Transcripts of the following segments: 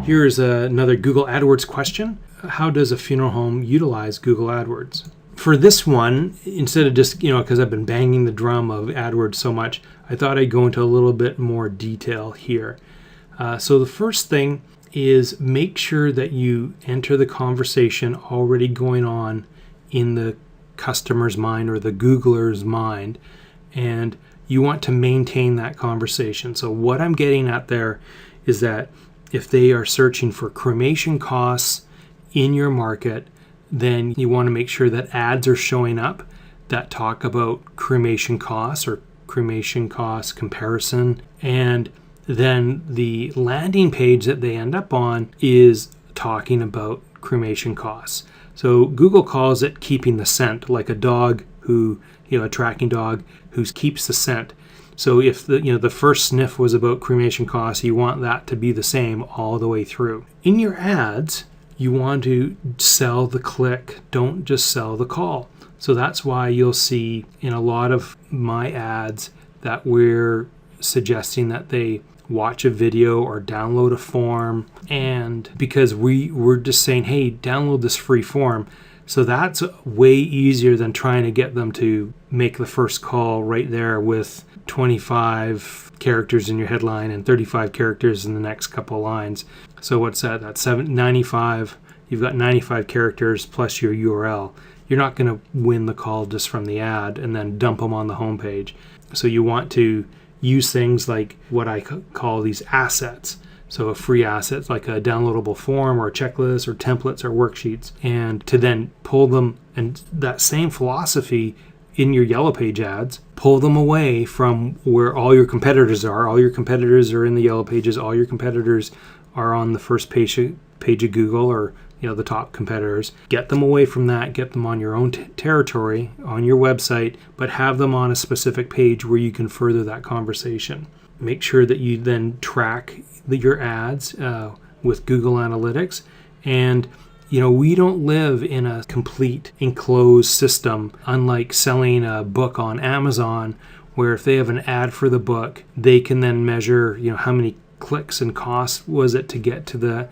Here's another Google AdWords question. How does a funeral home utilize Google AdWords? For this one, instead of just, because I've been banging the drum of AdWords so much, I thought I'd go into a little bit more detail here. So the first thing is make sure that you enter the conversation already going on in the customer's mind or the Googler's mind, and you want to maintain that conversation. So what I'm getting at there is that if they are searching for cremation costs in your market, then you want to make sure that ads are showing up that talk about cremation costs or cremation cost comparison. And then the landing page that they end up on is talking about cremation costs. So Google calls it keeping the scent, like a dog who, a tracking dog who keeps the scent. So if the first sniff was about cremation costs, you want that to be the same all the way through. In your ads, you want to sell the click, don't just sell the call. So that's why you'll see in a lot of my ads that we're suggesting that they watch a video or download a form, and because we're just saying, hey, download this free form. So that's way easier than trying to get them to make the first call right there with 25 characters in your headline and 35 characters in the next couple lines. So what's that? That's 95. You've got 95 characters plus your URL. You're not going to win the call just from the ad and then dump them on the homepage. So you want to use things like what I call these assets. So a free asset like a downloadable form or a checklist or templates or worksheets, and to then pull them, and that same philosophy in your Yellow Page ads, pull them away from where all your competitors are. All your competitors are in the Yellow Pages. All your competitors are on the first page of Google, or the top competitors. Get them away from that. Get them on your own territory, on your website, but have them on a specific page where you can further that conversation. Make sure that you then track your ads with Google Analytics. And we don't live in a complete enclosed system, unlike selling a book on Amazon, where if they have an ad for the book, they can then measure, how many clicks and costs was it to get to the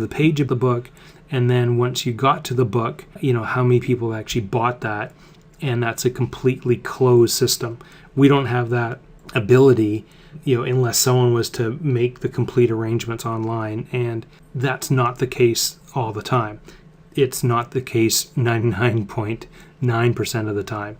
page of the book. And then once you got to the book, how many people actually bought that. And that's a completely closed system. We don't have that ability, unless someone was to make the complete arrangements online. And that's not the case all the time. It's not the case 99.9% of the time.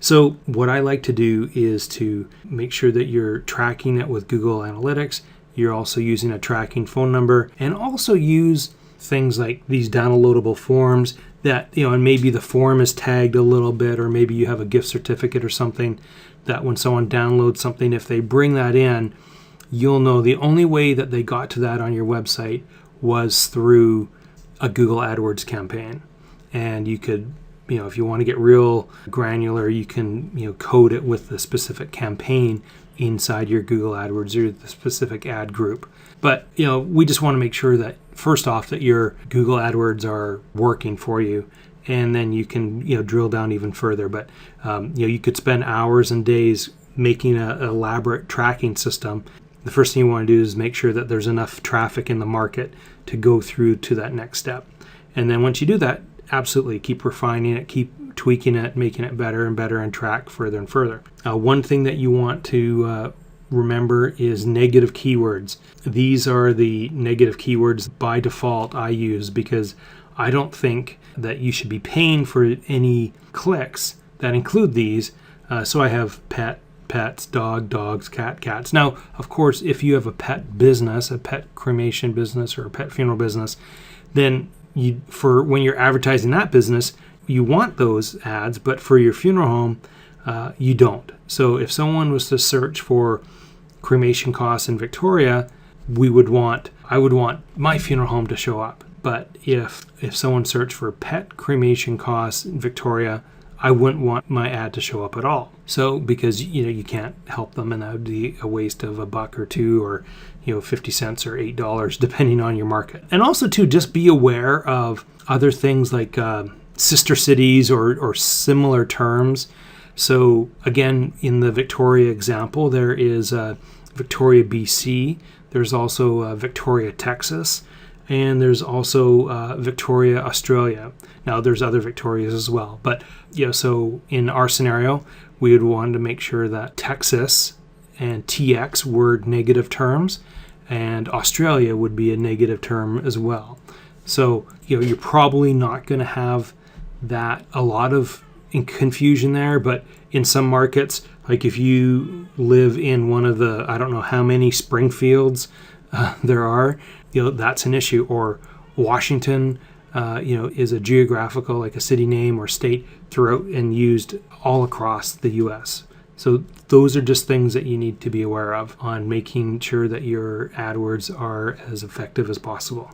So what I like to do is to make sure that you're tracking it with Google Analytics. You're also using a tracking phone number, and also use things like these downloadable forms that, and maybe the form is tagged a little bit, or maybe you have a gift certificate or something that when someone downloads something, if they bring that in, you'll know the only way that they got to that on your website was through a Google AdWords campaign. And you could, if you want to get real granular, you can, code it with the specific campaign inside your Google AdWords or the specific ad group. But, we just want to make sure that first off that your Google AdWords are working for you, and then you can, drill down even further. But, you could spend hours and days making an elaborate tracking system. The first thing you want to do is make sure that there's enough traffic in the market to go through to that next step. And then once you do that, absolutely keep refining it, keep tweaking it, making it better and better, and track further and further. One thing that you want to remember is negative keywords. These are the negative keywords by default I use, because I don't think that you should be paying for any clicks that include these. So I have pets, dogs, cats. Now, of course, if you have a pet business, a pet cremation business or a pet funeral business, then when you're advertising that business, you want those ads, but for your funeral home, you don't. So if someone was to search for cremation costs in Victoria, I would want my funeral home to show up. But if someone searched for pet cremation costs in Victoria, I wouldn't want my ad to show up at all. So because you can't help them, and that would be a waste of $1 or $2 or 50 cents or $8 depending on your market. And also too, just be aware of other things like sister cities or similar terms. So again, in the Victoria example, there is Victoria, BC. There's also Victoria, Texas, and there's also Victoria, Australia. Now there's other Victorias as well, but so in our scenario, we would want to make sure that Texas and TX were negative terms, and Australia would be a negative term as well. So you're probably not going to have that a lot of confusion there, but in some markets, like if you live in one of the, I don't know how many Springfields there are, that's an issue. Or Washington, is a geographical, like a city name or state throughout and used all across the U.S. So those are just things that you need to be aware of on making sure that your AdWords are as effective as possible.